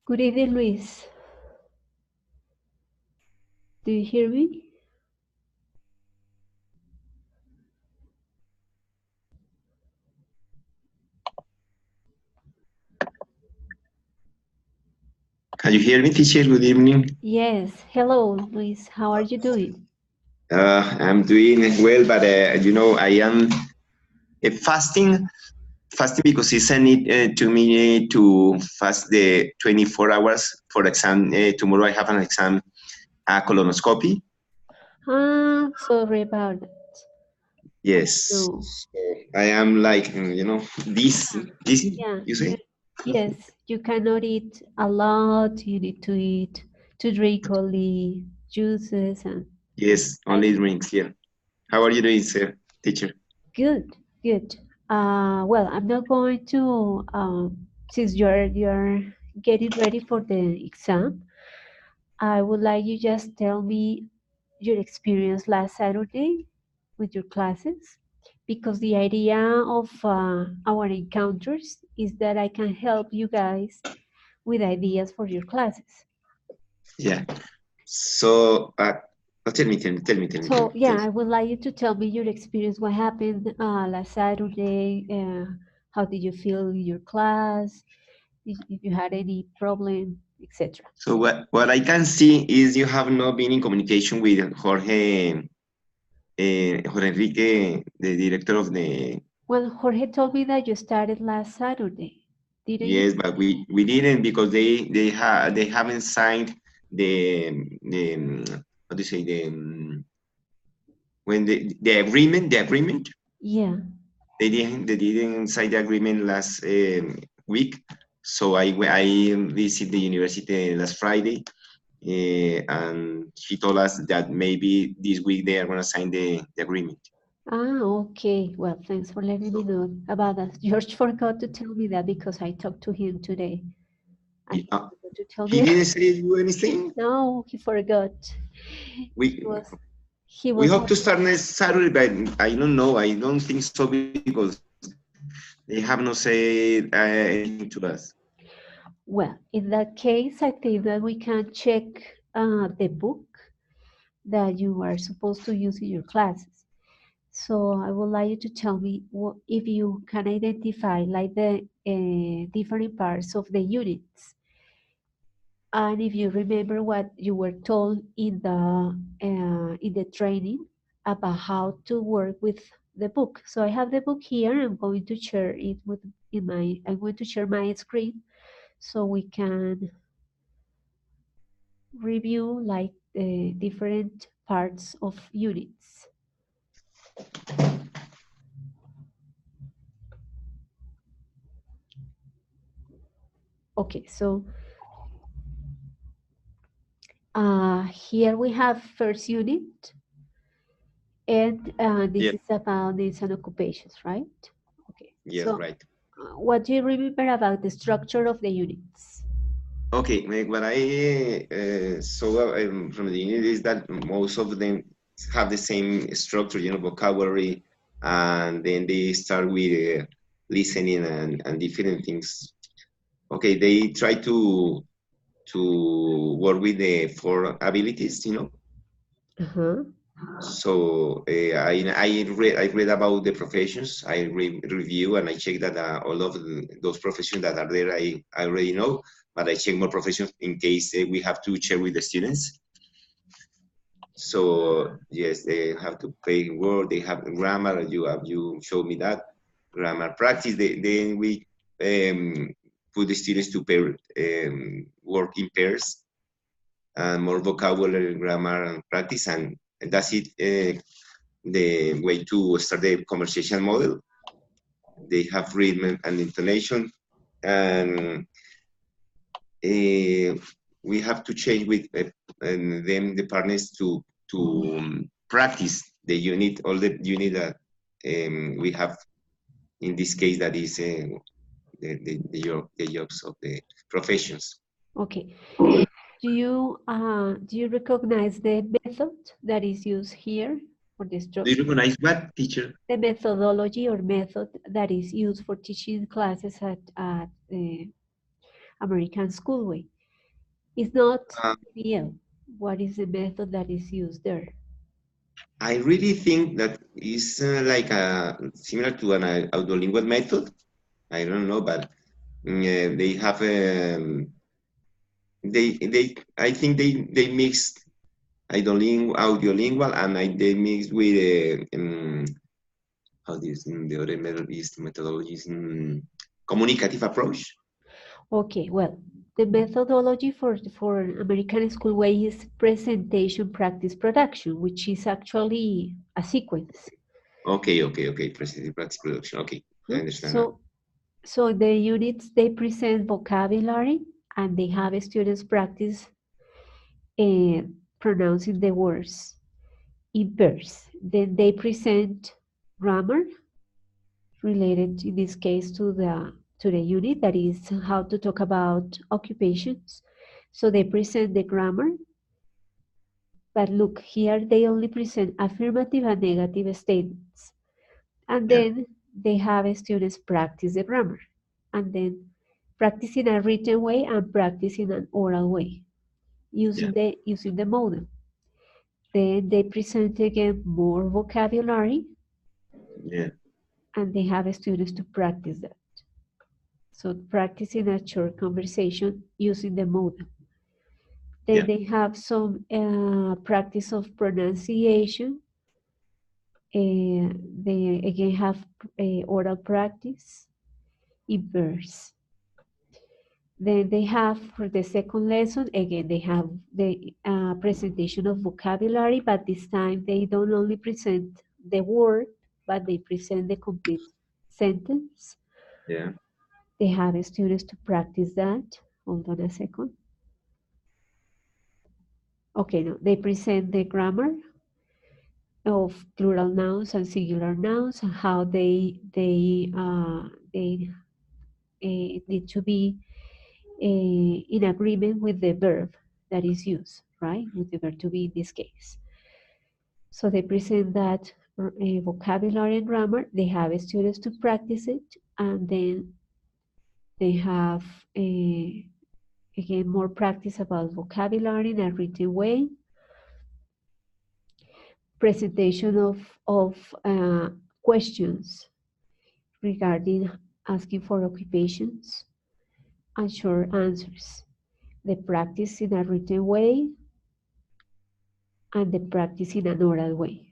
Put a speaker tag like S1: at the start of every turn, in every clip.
S1: Good evening, Luis. Do you hear me?
S2: Can you hear me, teacher? Good evening.
S1: Yes. Hello, Luis. How are you doing?
S2: I'm doing well, but I am fasting because it's a need to me to fast the 24 hours for exam. Tomorrow I have an exam, colonoscopy.
S1: Sorry about that.
S2: Yes,
S1: No.
S2: so I am like this.
S1: Yeah.
S2: You say
S1: Yes, you cannot eat a lot. You need to drink only juices and
S2: yes,
S1: like
S2: only drinks. Yeah. How are you doing, sir, teacher?
S1: good, good. Well, I'm not going to since you're getting ready for the exam. I would like you just tell me your experience last Saturday with your classes, because the idea of our encounters is that I can help you guys with ideas for your classes.
S2: Yeah. So, tell
S1: So
S2: me.
S1: yeah, I would like you to tell me your experience. What happened last Saturday? How did you feel in your class? If you had any problem, etc.
S2: So what I can see is you have not been in communication with Jorge Enrique, the director of the.
S1: Well, Jorge told me that you started last Saturday, didn't you?
S2: Yes, but we didn't because they haven't signed the what do you say when the agreement.
S1: Yeah.
S2: They didn't sign the agreement last week. So I visited the university last Friday, and he told us that maybe this week they are going to sign the agreement.
S1: Okay. Well, thanks for letting me know about that. George forgot to tell me that because I talked to him today, and he
S2: Uh,
S1: forgot to tell
S2: he
S1: me.
S2: didn't say you anything.
S1: No, he forgot. He
S2: We
S1: was he
S2: we
S1: was
S2: hope to start next Saturday, but I don't know. I don't think so because they have not said anything to us.
S1: well. In that case, I think that we can check the book that you are supposed to use in your classes. So I would like you to tell me if you can identify like the different parts of the units. And if you remember what you were told in the training about how to work with the book. So I have the book here. I'm going to share it with in my. I'm going to share my screen so we can review like the different parts of units. Okay, so here we have first unit, and this
S2: Yeah.
S1: is about needs and occupations, right? Okay,
S2: Yes,
S1: so
S2: right.
S1: what do you remember about the structure of the units?
S2: Okay, what I saw from the unit is that most of them have the same structure, vocabulary, and then they start with listening and different things. Okay, they try to work with the four abilities.
S1: Uh-huh.
S2: So I read about the professions. I review and I check that all of those professions that are there I already know, but I check more professions in case we have to share with the students. So yes, they have to pay word. They have grammar. You showed me that grammar practice. Then we um, put the students to pair work in pairs and more vocabulary, grammar, and practice, and that's it. The way to start the conversation model. They have rhythm and intonation, and we have to change with and them the partners to practice the unit, all the unit that we have in this case that is the jobs of the professions.
S1: Okay. Do you recognize the method that is used here for the
S2: Do you
S1: structure?
S2: recognize what, teacher?
S1: The methodology or method that is used for teaching classes at the American Schoolway. It's not
S2: Uh,
S1: real. What is the method that is used there?
S2: I really think that is like similar to an autolingual method. I don't know, but they have they I think they mix audiolingual and they mix with how this the other method is methodologies communicative approach.
S1: Okay, well, the methodology for American School Way is presentation, practice, production, which is actually a sequence.
S2: Okay. Presenting practice production. Okay, I
S1: Huh?
S2: understand now.
S1: So the units they present vocabulary and they have students practice uh, pronouncing the words in pairs. Then they present grammar related in this case to the unit that is how to talk about occupations. So they present the grammar, but look here they only present affirmative and negative statements. And
S2: Yeah,
S1: then they have students practice the grammar and then practice in a written way and practice in an oral way
S2: yeah,
S1: using the model. Then they present again more vocabulary
S2: yeah,
S1: and they have students to practice that. So practicing a short conversation using the model. Then
S2: yeah,
S1: they have some practice of pronunciation. They again have oral practice in verse. Then they have for the second lesson, again, they have the presentation of vocabulary, but this time they don't only present the word, but they present the complete sentence.
S2: yeah,
S1: They have students to practice that. Hold on a second. Okay, no, they present the grammar of plural nouns and singular nouns, and how they need to be in agreement with the verb that is used, right? With the verb to be in this case. So they present that vocabulary and grammar. They have students to practice it, and then they have again more practice about vocabulary in a written way. Presentation of questions regarding asking for occupations and short answers. The practice in a written way and the practice in an oral way.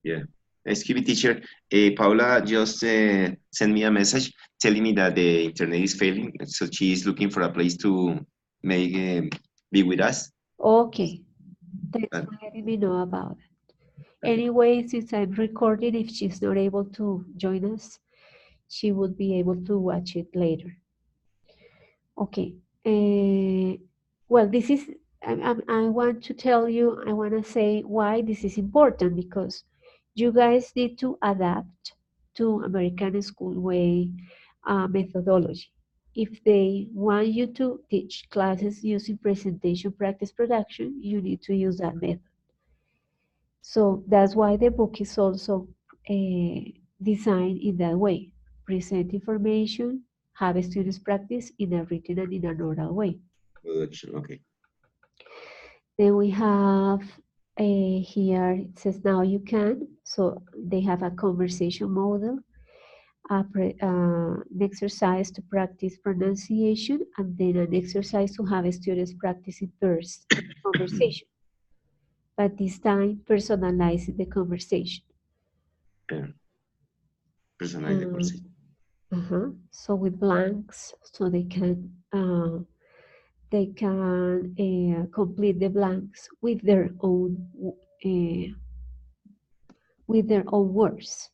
S2: yeah. Excuse me, teacher. Paula just sent me a message telling me that the internet is failing, so she is looking for a place to make be with us.
S1: Okay, thanks
S2: But
S1: for letting me know about it.
S2: okay,
S1: Anyway, since I'm recording, if she's not able to join us, she would be able to watch it later. Okay. Well, this is, I want to tell you, I want to say why this is important because you guys need to adapt to American School Way methodology. If they want you to teach classes using presentation, practice, production, you need to use that method. So that's why the book is also designed in that way. Present information, have students practice in a written and in an oral way.
S2: production. Okay.
S1: Then we have here, it says now you can. So they have a conversation model, an exercise to practice pronunciation, and then an exercise to have students practice in first conversation. But this time, personalizing the conversation.
S2: Yeah. Personalize the
S1: Uh,
S2: conversation.
S1: So with blanks, so they can complete the blanks uh, with their own words.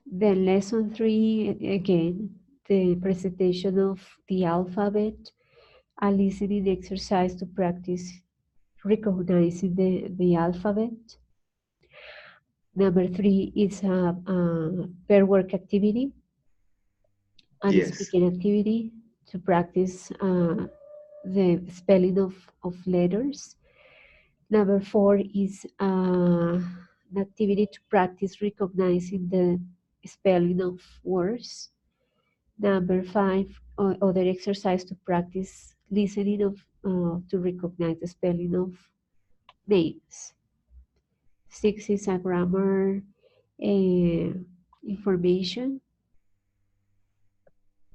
S1: Then lesson 3 again, the presentation of the alphabet, a listening exercise to practice recognizing the alphabet. Number 3 is a pair work activity and a
S2: Yes.
S1: speaking activity to practice the spelling of letters. Number 4 is an activity to practice recognizing the spelling of words. Number 5, other exercise to practice listening to recognize the spelling of names. 6 is a grammar information.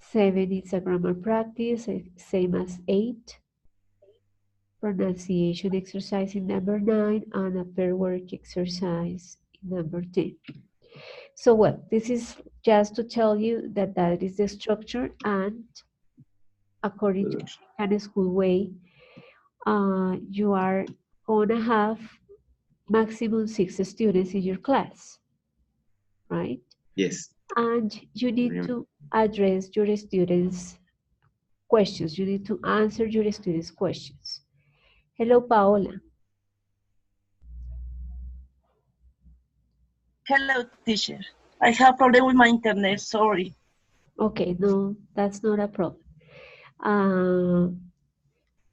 S1: 7 is a grammar practice, same as 8. Pronunciation exercise in number 9, and a pair work exercise in number 10. So well, this is just to tell you that that is the structure, and according to the American School Way, you are gonna have maximum 6 students in your class, right?
S2: Yes.
S1: And you need to address your students' questions. You need to answer your students' questions. Hello, Paola.
S3: Hello, teacher. I have problem with my internet, sorry.
S1: Okay, no, that's not a problem. Uh,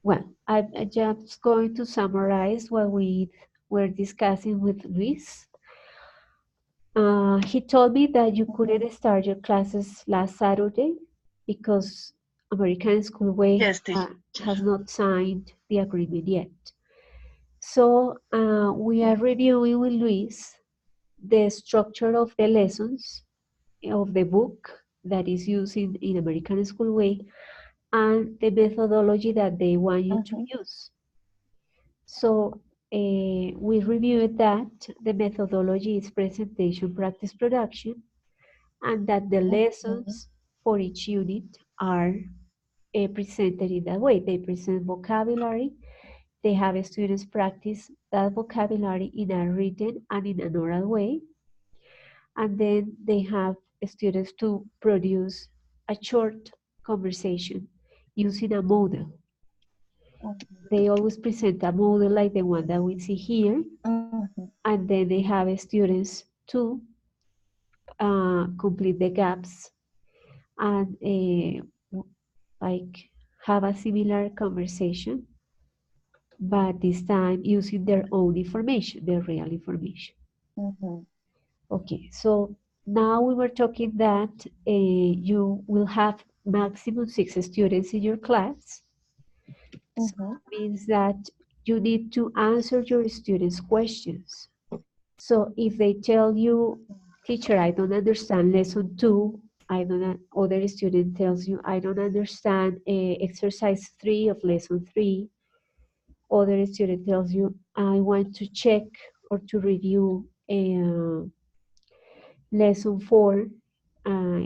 S1: well, I'm just going to summarize what we were discussing with Luis. He told me that you couldn't start your classes last Saturday because American School Way
S3: Yes, teacher.
S1: has not signed the agreement yet. So we are reviewing with Luis the structure of the lessons of the book that is used in American School Way and the methodology that they want you to use. So we reviewed that the methodology is presentation, practice, production, and that the lessons for each unit are presented in that way. They present vocabulary, they have students practice that vocabulary in a written and in an oral way, and then they have students to produce a short conversation using a model. They always present a model like the one that we see here, and then they have students to complete the gaps and like have a similar conversation, but this time using their own information, their real information. Okay, so now we were talking that you will have maximum 6 students in your class. So that means that you need to answer your students' questions. So if they tell you, teacher, I don't understand lesson 2, other student tells you, I don't understand exercise 3 of lesson 3, other student tells you, I want to check or to review lesson 4,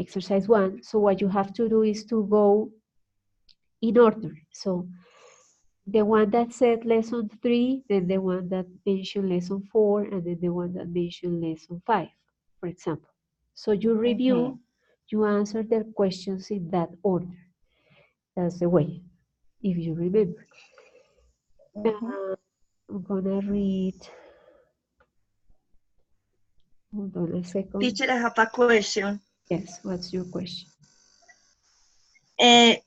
S1: exercise 1. So what you have to do is to go in order. So the one that said lesson 3, then the one that mentioned lesson 4, and then the one that mentioned lesson 5, for example. So you review, you answer their questions in that order. That's the way, if you remember. I'm gonna read, hold on a second.
S3: Teacher, I have a question.
S1: Yes, what's your question?
S3: When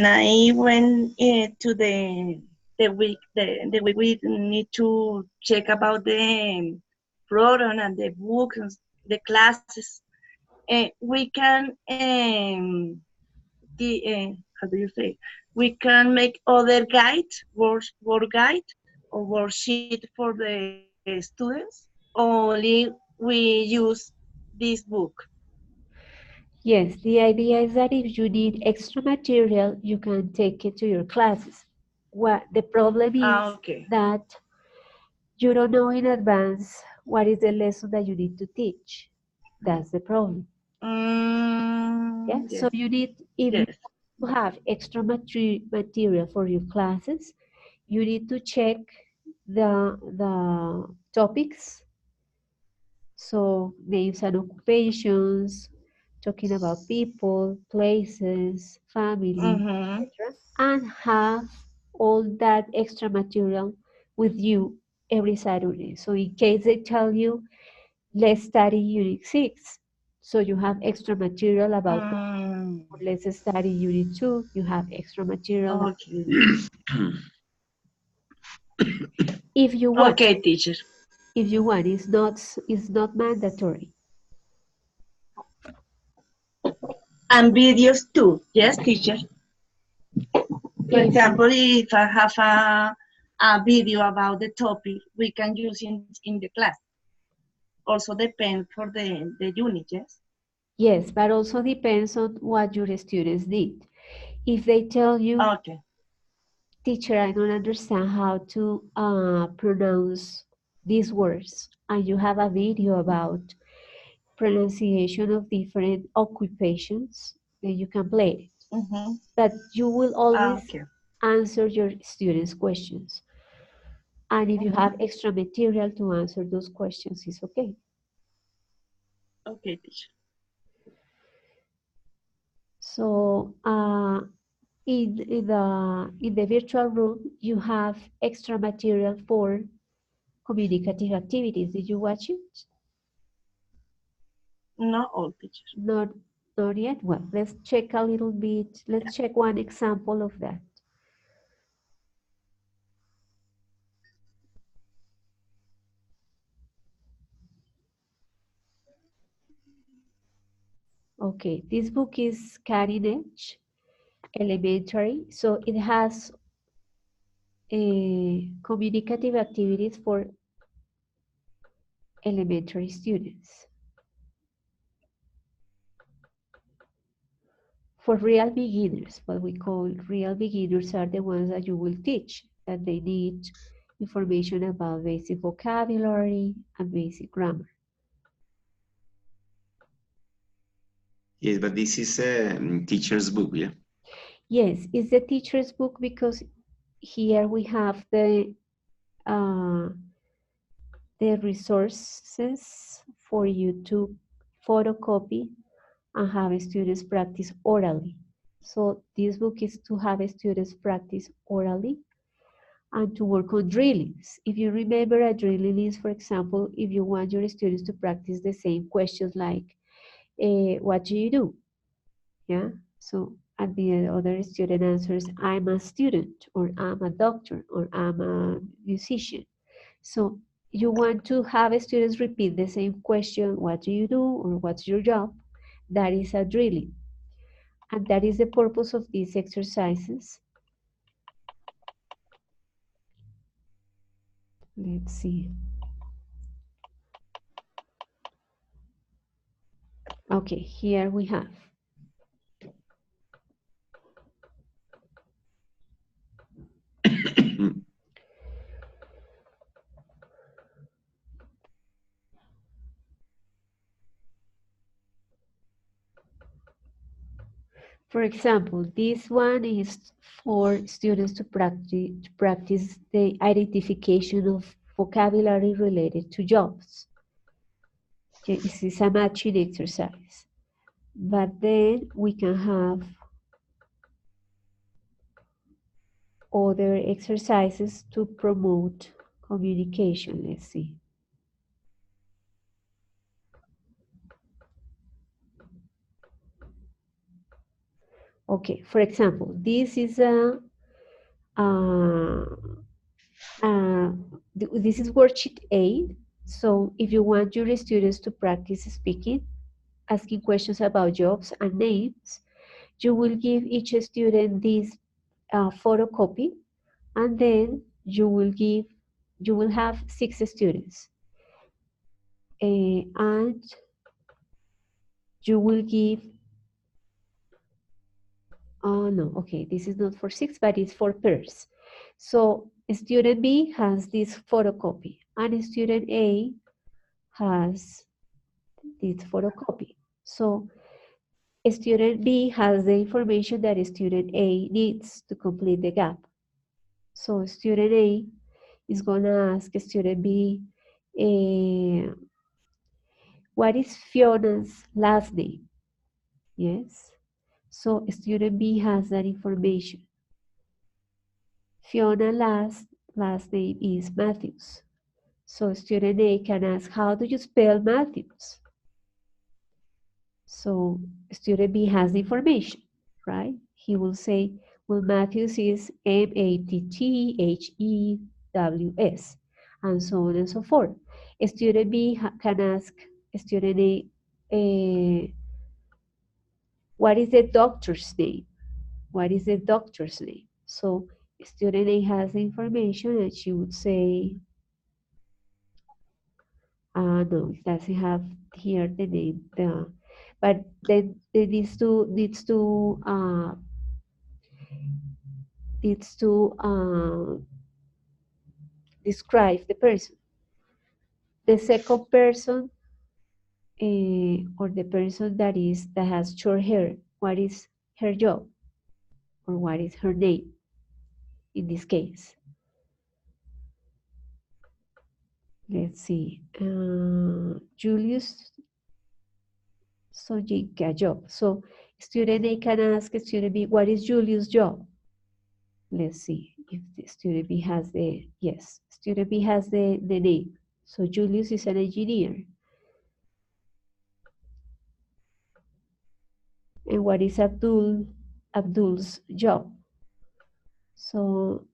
S3: I went to the week we need to check about the program and the books, the classes. We can how do you say? We can make other guide, word guide or worksheet for the students. Only we use this book.
S1: Yes, the idea is that if you need extra material, you can take it to your classes. What the problem is
S3: Okay.
S1: that you don't know in advance what is the lesson that you need to teach. That's the problem. Yeah, so
S3: Yes.
S1: you need, if you
S3: Yes.
S1: want to have extra material for your classes, you need to check the topics. So names and occupations, talking about people, places, family,
S3: Mm-hmm.
S1: etc. And have all that extra material with you every Saturday. So in case they tell you, let's study Unit 6, so you have extra material about that. Or let's study Unit 2, you have extra material about
S3: Okay.
S1: Unit 2. If you want,
S3: Okay, teacher.
S1: it's not mandatory.
S3: And videos too. Yes, teacher. For
S1: If
S3: example, if I have a video about the topic, we can use in the class. Also depend for the unit, yes?
S1: yes, but also depends on what your students did. If they tell you,
S3: Okay.
S1: teacher, I don't understand how to pronounce these words, and you have a video about pronunciation of different occupations, then you can play it.
S3: Mm-hmm.
S1: But you will always
S3: Okay.
S1: answer your students' questions. And if you
S3: Mm-hmm.
S1: have extra material to answer those questions, it's okay.
S3: Okay, teacher.
S1: So in the virtual room, you have extra material for communicative activities. Did you watch it?
S3: Not all, teacher.
S1: Not, not yet. Well, let's check a little bit. Let's check one example of that. Okay, this book is Cutting Edge Elementary, so it has communicative activities for elementary students. For real beginners, what we call real beginners are the ones that you will teach, that they need information about basic vocabulary and basic grammar.
S2: Yes, but this is a teacher's book, yeah?
S1: Yes, it's the teacher's book because here we have uh, the resources for you to photocopy and have students practice orally. So this book is to have students practice orally and to work on drillings. If you remember, a drilling is, for example, if you want your students to practice the same questions like, what do you do? Yeah, so and the other student answers, I'm a student, or I'm a doctor, or I'm a musician. So you want to have students repeat the same question, what do you do, or what's your job? That is a drilling. And that is the purpose of these exercises. Let's see. Okay, here we have. For example, this one is for students to practice the identification of vocabulary related to jobs. Okay, this is a matching exercise. But then we can have other exercises to promote communication. Let's see. Okay, for example, this is uh, this is worksheet 8. So if you want your students to practice speaking, asking questions about jobs and names, you will give each student this photocopy, and then you will have 6 students, and you will give, oh no, okay, this is not for 6, but it's for pairs. So student B has this photocopy, and student A has this photocopy. So student B has the information that student A needs to complete the gap. So student A is going to ask student B, what is Fiona's last name? Yes. So student B has that information. Fiona last name is Matthews. So student A can ask, how do you spell Matthews? So student B has the information, right? He will say, well, Matthews is Matthews, and so on and so forth. Student B can ask student A, what is the doctor's name? What is the doctor's name? So student A has the information and she would say, no, it doesn't have here the name, but then it needs to describe the person. The second person, or the person that has short hair, what is her job or what is her name in this case? Let's see. Julius Sojinka job. So student A can ask student B, what is Julius' job? Let's see if the student B has the, yes, student B has the name. So Julius is an engineer. And what is Abdul's job? So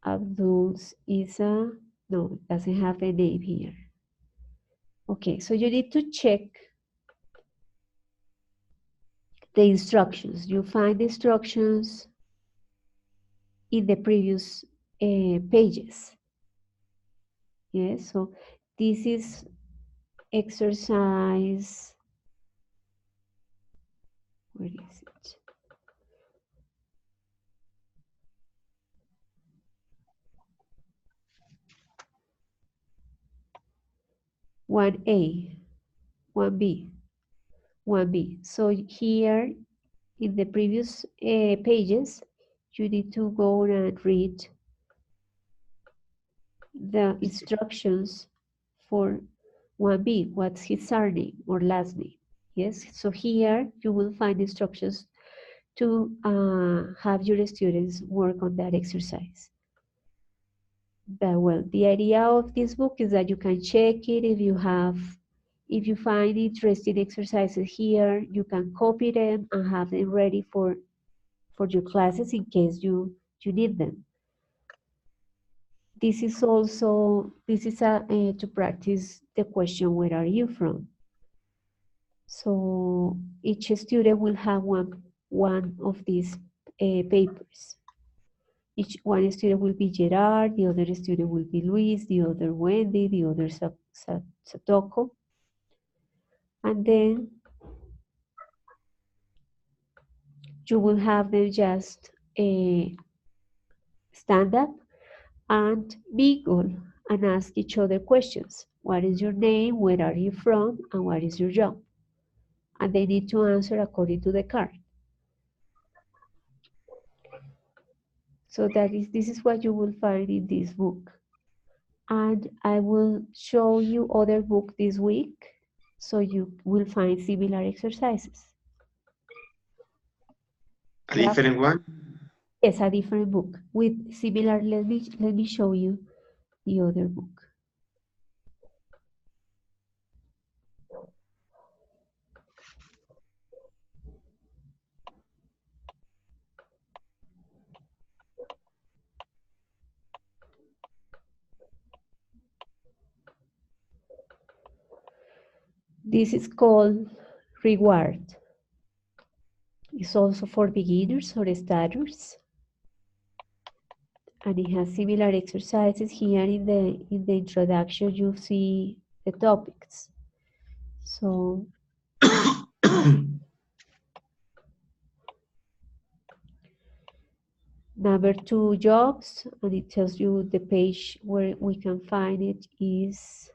S1: Abdul's is no, it doesn't have a name here. Okay, so you need to check the instructions. You find the instructions in the previous pages. Yes, so this is exercise, where is it? One A, 1B, 1B. So here in the previous pages, you need to go and read the instructions for 1B, what's his surname or last name. Yes, so here you will find instructions to have your students work on that exercise. But well, the idea of this book is that you can check it if you find interesting exercises here, you can copy them and have them ready for your classes in case you need them. This is to practice the question, where are you from? So each student will have one of these papers. Each one student will be Gerard, the other student will be Luis, the other Wendy, the other Satoko. And then you will have them just stand up and mingle and ask each other questions. What is your name? Where are you from? And what is your job? And they need to answer according to the card. So this is what you will find in this book. And I will show you other book this week, so you will find similar exercises.
S2: A different one?
S1: Yes, a different book with similar, let me show you the other book. This is called Reward. It's also for beginners or starters. And it has similar exercises. Here in the introduction, you see the topics. So number 2, jobs, and it tells you the page where we can find it is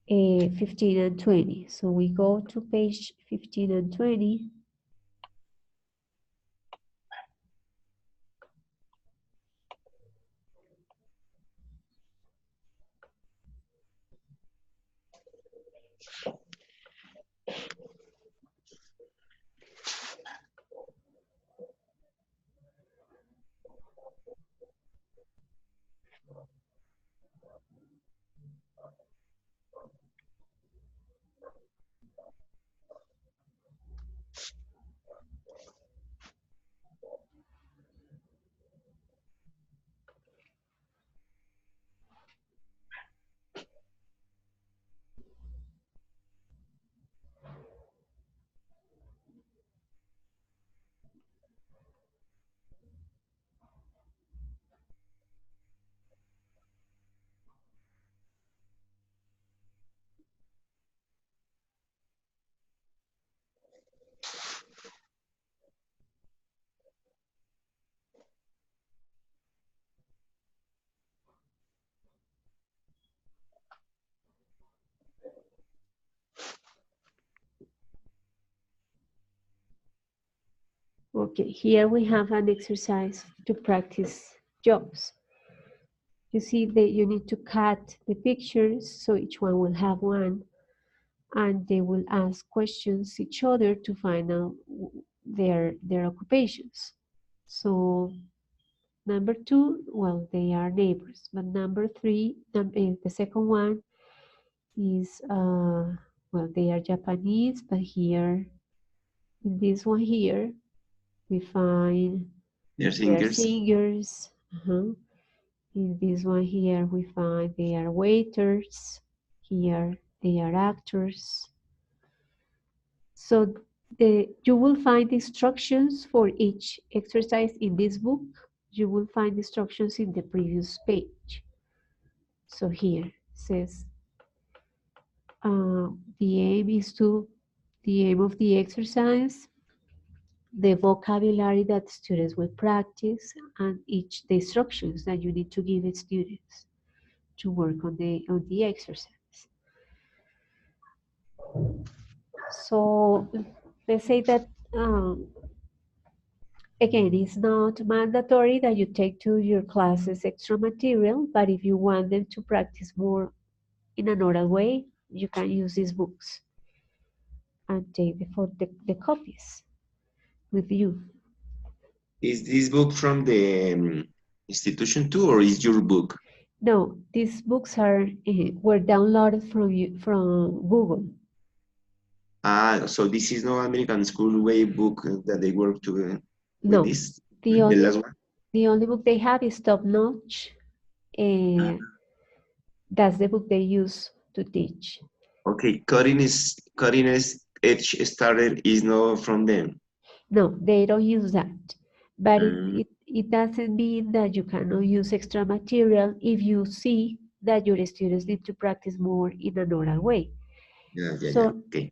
S1: 15 and 20. So we go to page 15 and 20. Okay, here we have an exercise to practice jobs. You see that you need to cut the pictures so each one will have one, and they will ask questions each other to find out their occupations. So number two, well, they are neighbors, but number three, the second one is well, they are Japanese, but here in this one here we find
S2: They're
S1: they are
S2: singers.
S1: singers. In this one here we find they are waiters. Here they are actors. So you will find instructions for each exercise in this book. You will find instructions in the previous page. So here it says the aim is to the aim of the exercise, the vocabulary that students will practice, and the instructions that you need to give the students to work on the exercise. So let's say that again, it's not mandatory that you take to your classes extra material, but if you want them to practice more in an oral way, you can use these books and take the copies with you.
S2: Is this book from the institution too, or is your book?
S1: No, these books were downloaded from Google.
S2: Ah, so this is no American School Way book that they work to with
S1: No,
S2: this,
S1: the
S2: the
S1: only
S2: last one.
S1: the only book they have is Top Notch,
S2: Ah,
S1: and that's the book they use to teach.
S2: okay, cutting edge starter is not from them.
S1: No, they don't use that. But
S2: Mm,
S1: it doesn't mean that you cannot use extra material if you see that your students need to practice more in an oral way.
S2: yeah, yeah, yeah.
S1: So
S2: Okay.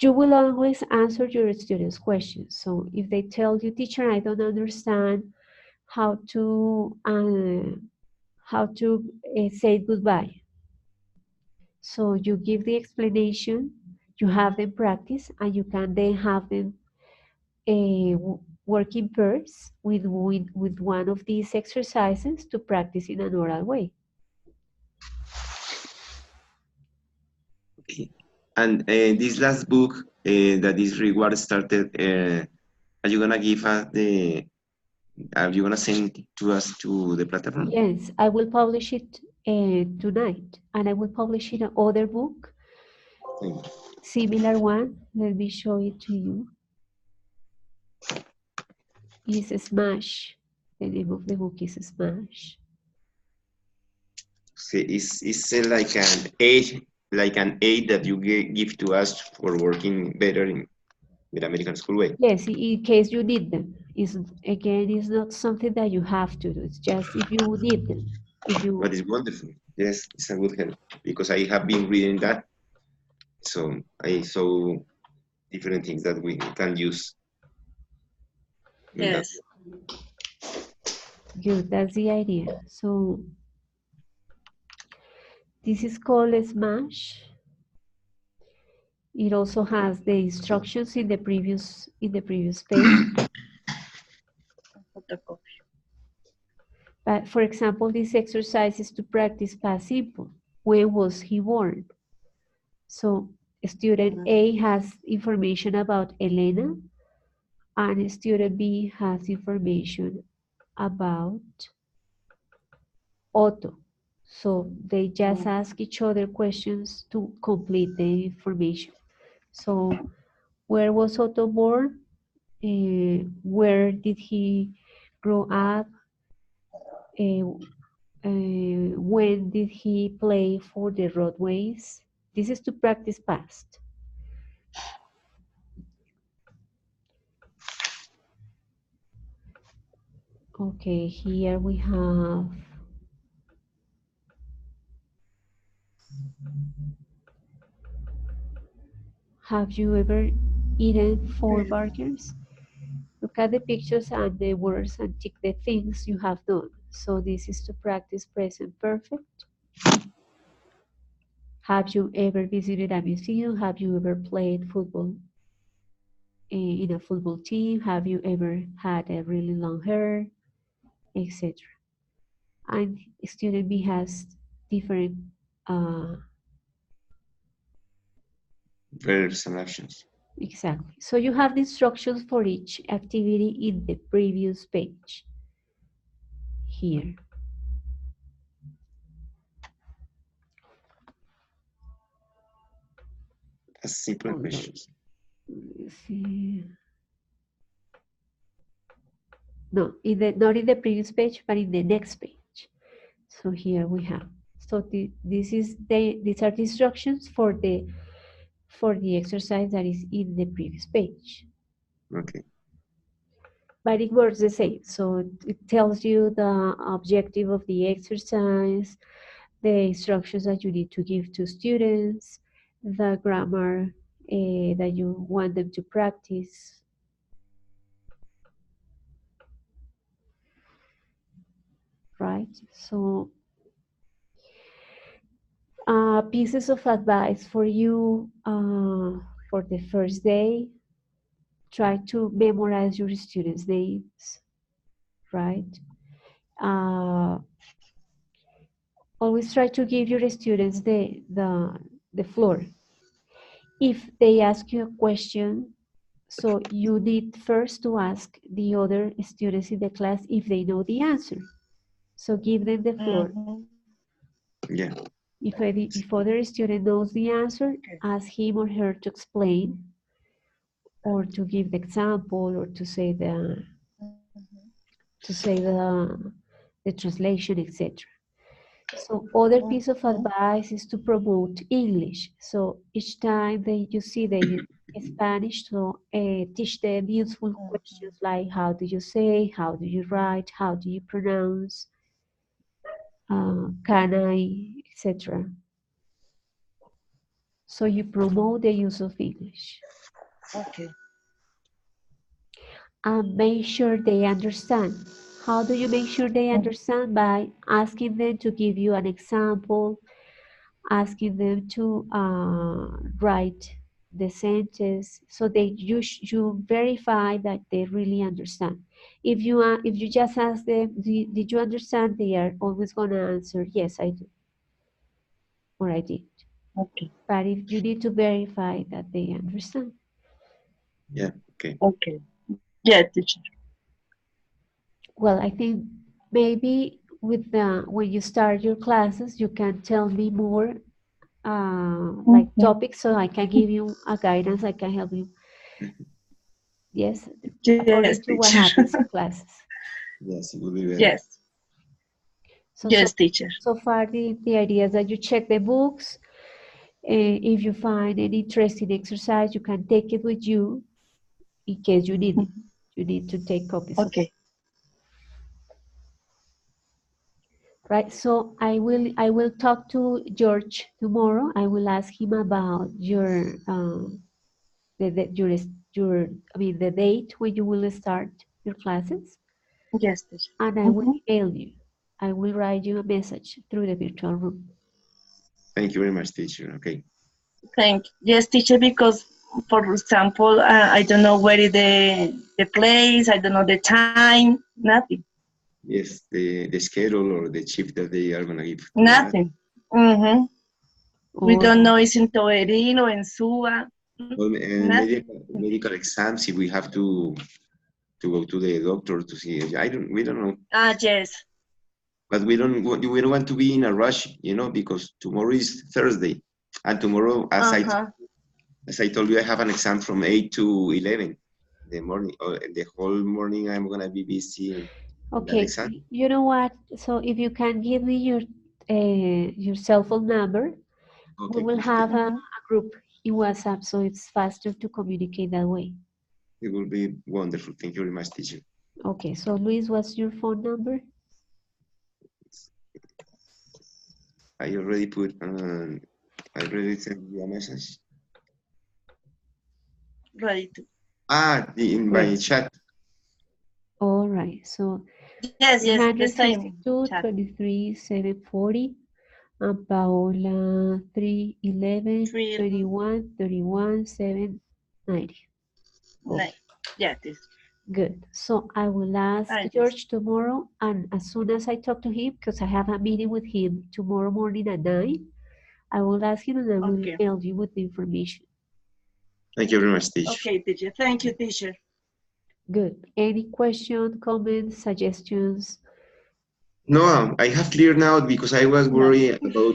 S1: you will always answer your students' questions. So if they tell you, teacher, I don't understand how to say goodbye. So you give the explanation, you have them practice, and you can then have them work in pairs with one of these exercises to practice in an oral way.
S2: Okay. And this last book that is reward started, are you gonna give us the? Are you gonna send it to us to the platform?
S1: Yes, I will publish it tonight, and I will publish it another book,
S2: Mm.
S1: similar one. Let me show it to you. Is Smash. The name of the book is Smash.
S2: So it's like an aid that you give to us for working better in with American School Way.
S1: Yes, in case you need them. Is again, it's not something that you have to do. It's just if you need them. If
S2: But
S1: you
S2: it's wonderful. Yes, it's a good help because I have been reading that, so I saw different things that we can use in that.
S3: Yes.
S1: good, that's the idea. So this is called Smash. It also has the instructions in the previous page.
S3: Photocopy.
S1: But for example, this exercise is to practice past simple. When was he born? So student
S3: Mhm.
S1: A has information about Elena, and student B has information about Otto. So they just ask each other questions to complete the information. So where was Otto born? Where did he grow up? Uh, when did he play for the roadways? This is to practice past. Okay, here we have you ever eaten four
S3: Yes.
S1: burgers? Look at the pictures and the words and tick the things you have done. So this is to practice present perfect. Have you ever visited a museum? Have you ever played football? in a football team? Have you ever had a really long hair, etc. And student B has different
S2: Verbs and actions.
S1: exactly. So you have the instructions for each activity in the previous page here.
S2: As simple
S1: Hold on.
S2: questions.
S1: Let's see. No, not in the previous page, but in the next page. So here we have. So these are the instructions for the exercise that is in the previous page.
S2: Okay.
S1: But it works the same. So it tells you the objective of the exercise, the instructions that you need to give to students, the grammar that you want them to practice. Right? So pieces of advice for you for the first day. Try to memorize your students' names, right? Uh, always try to give your students the floor. If they ask you a question, so you need first to ask the other students in the class if they know the answer. So give them the floor.
S2: Yeah.
S1: If other student knows the answer, ask him or her to explain or to give the example or to say the translation, etc. So other piece of advice is to promote English. So each time you see they use Spanish, so teach them useful questions like how do you say, how do you write, how do you pronounce, can I, etc. So you promote the use of English.
S3: Okay.
S1: And make sure they understand. How do you make sure they understand? By asking them to give you an example, asking them to write the sentence, so you verify that they really understand. If you just ask them, did you understand? They are always going to answer, yes, I do, or I did.
S3: Okay.
S1: But if you need to verify that they understand.
S2: Yeah. Okay.
S3: Okay. Yeah, teacher.
S1: Well, I think maybe with when you start your classes, you can tell me more like topics, so I can give you a guidance. I can help you. Yes,
S3: Yes,
S1: according to what
S3: teacher.
S1: happens in classes.
S2: Yes, it will be better.
S3: Yes.
S1: So
S3: Yes, teacher.
S1: so far the idea is that you check the books. If you find any interesting exercise, you can take it with you in case you need it. You need to take copies of it.
S3: Okay.
S1: Right, so I will talk to George tomorrow. I will ask him about your your I mean the date when you will start your classes,
S3: Yes, teacher.
S1: and I will email you. I will write you a message through the virtual room.
S2: Thank you very much, teacher. Okay.
S3: Yes, teacher, because for example, I don't know where is the place, I don't know the time, nothing.
S2: Yes, the schedule or the shift that they are gonna give to us.
S3: Nothing. Mm-hmm. We
S1: Or
S3: don't know it's in Toberino, in Suba.
S2: Well, and
S3: Nothing.
S2: medical exams if we have to go to the doctor to see. We don't know,
S3: Yes.
S2: but we don't want to be in a rush, because tomorrow is Thursday, and tomorrow,
S3: Uh-huh.
S2: as I told you, I have an exam from 8 to 11 in the morning. Or the whole morning, I'm gonna be busy in that
S1: okay,
S2: exam.
S1: you know what? So if you can give me your cell phone number, we
S2: Okay,
S1: will
S2: perfect.
S1: have a group in WhatsApp, so it's faster to communicate that way.
S2: It will be wonderful. Thank you very much, teacher.
S1: Okay, so Luis, what's your phone number?
S2: I already put. I already sent you a message.
S3: Right.
S2: In my
S1: Great.
S2: chat.
S1: All right, so
S3: Yes, the same
S1: 352
S3: chat.
S1: 23 740 and Paola 311
S3: Three.
S1: 21 31 790. Okay,
S3: Yeah, teacher.
S1: good. So I will ask
S3: Hi, teacher.
S1: George tomorrow, and as soon as I talk to him, because I have a meeting with him tomorrow morning at 9, I will ask him and I will
S3: Okay.
S1: email you with the information.
S2: Thank you very much, teacher.
S3: Okay, teacher. Thank you, teacher.
S1: Good. Any question, comments, suggestions?
S2: No, I have cleared now because I was
S3: No.
S2: worried about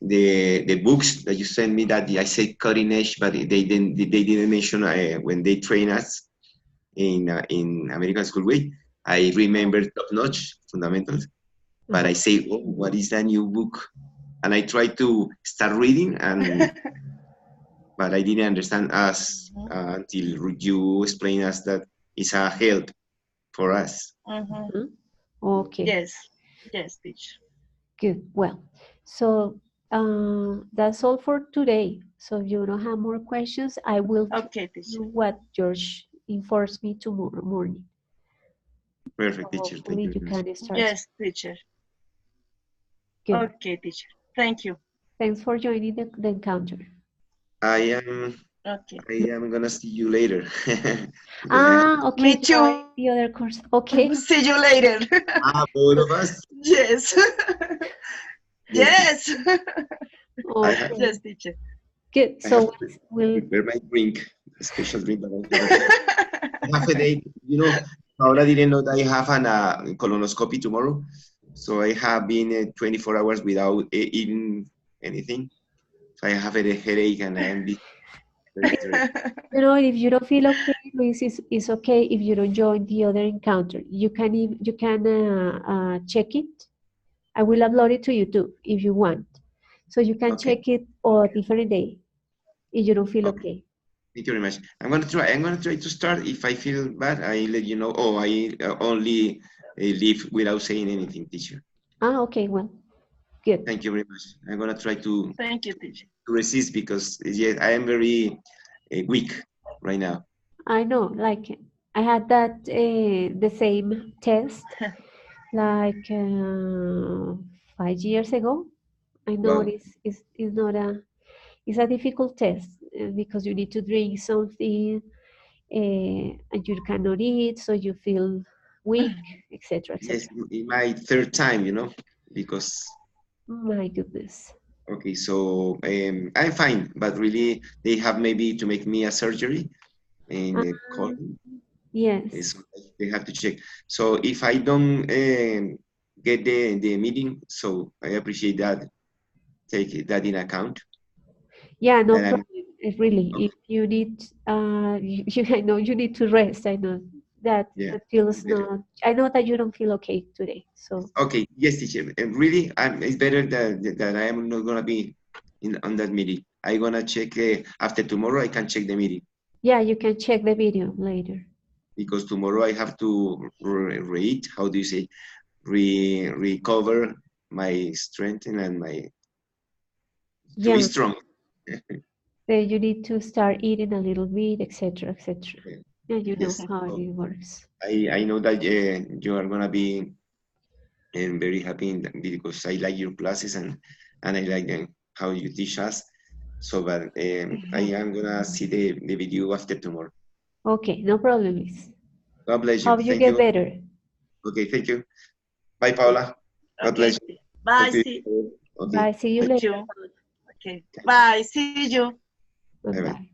S2: the books that you sent me. That I said cutting edge, but they didn't mention when they train us in American School Way. I remember top notch fundamentals, but I
S1: Uh-huh.
S2: say, oh, what is that new book? And I tried to start reading, but I didn't understand us
S3: Mhm,
S2: until you explained us that it's a help for us.
S3: mhm.
S1: Uh-huh. Okay,
S3: Yes. Yes, teacher.
S1: good. Well, so that's all for today. So if you don't have more questions, I will tell
S3: Okay, teacher.
S1: you what George informs me tomorrow morning.
S2: Perfect, teacher. Thank
S1: Hopefully
S2: you
S1: you
S2: very much.
S1: can start.
S3: Yes, teacher.
S1: Good.
S3: Okay, teacher. Thank you.
S1: Thanks for joining the encounter.
S2: I am
S3: Okay.
S2: I am gonna see you later because I have
S1: Ah, okay,
S3: Me
S1: you are
S3: too.
S1: in the other course. Okay.
S3: See you later.
S2: both of us.
S3: Yes.
S2: Yes,
S3: Yes.
S2: I have
S1: Okay.
S3: Yes, teacher.
S1: Good.
S2: I have
S1: So we'll
S2: prepare my drink, a special drink, but I have a date. Paola didn't know that I have an colonoscopy tomorrow, so I have been 24 hours without eating anything. So I have a headache and I am very tired.
S1: if you don't feel okay, Luis, it's okay if you don't join the other encounter. You can check it. I will upload it to YouTube if you want. So you can
S2: Okay,
S1: check it on a different day if you don't feel
S2: okay.
S1: okay.
S2: Thank you very much. I'm gonna try to start. If I feel bad, I let you know. Oh, I only leave without saying anything, teacher.
S1: Ah, okay, well, good.
S2: Thank you very much. I'm gonna try
S3: Thank you, teacher.
S2: to resist because yes, I am very weak right now.
S1: I know, like I had that the same test like 5 years ago. I know
S2: Well,
S1: it's not it's a difficult test because you need to drink something and you cannot eat, so you feel weak, etc.,
S2: yes,
S1: etc.
S2: in my third time, because
S1: My goodness.
S2: okay, so I'm fine, but really they have maybe to make me a surgery in
S1: Ah,
S2: the colon. So
S1: yes.
S2: they have to check. So if I don't get the meeting, so I appreciate that. Take that in account.
S1: Yeah, no
S2: That I'm
S1: problem. Really,
S2: okay.
S1: if you need, I know you need to rest. I know that
S2: Yeah,
S1: that feels
S2: better.
S1: not. I know that you don't feel okay today. So
S2: Okay, yes, teacher. And really, it's better that I am not gonna be in on that meeting. I gonna check after tomorrow. I can check the meeting
S1: yeah, you can check the video later.
S2: because tomorrow I have to read. How do you say? Recover my strength and my to be
S1: Yeah,
S2: strong.
S1: then you need to start eating a little bit, etc., etc.
S2: Yeah.
S1: Yeah, you know
S2: Yes.
S1: how
S2: So
S1: it works.
S2: I know that you are gonna be very happy because I like your classes and I like how you teach us. So, but I am gonna see the video after tomorrow.
S1: Okay, no problem, Miss.
S2: God bless you.
S1: Hope you
S2: Thank
S1: get
S2: you.
S1: better.
S2: Okay, thank you. Bye,
S1: Okay,
S2: Paula. God
S3: Okay.
S2: bless you. Talk
S3: Bye.
S2: to
S3: See
S2: you. Okay.
S1: bye. See you
S3: you
S1: later.
S3: too. Okay. Bye. See you.
S2: Bye bye.
S1: Bye.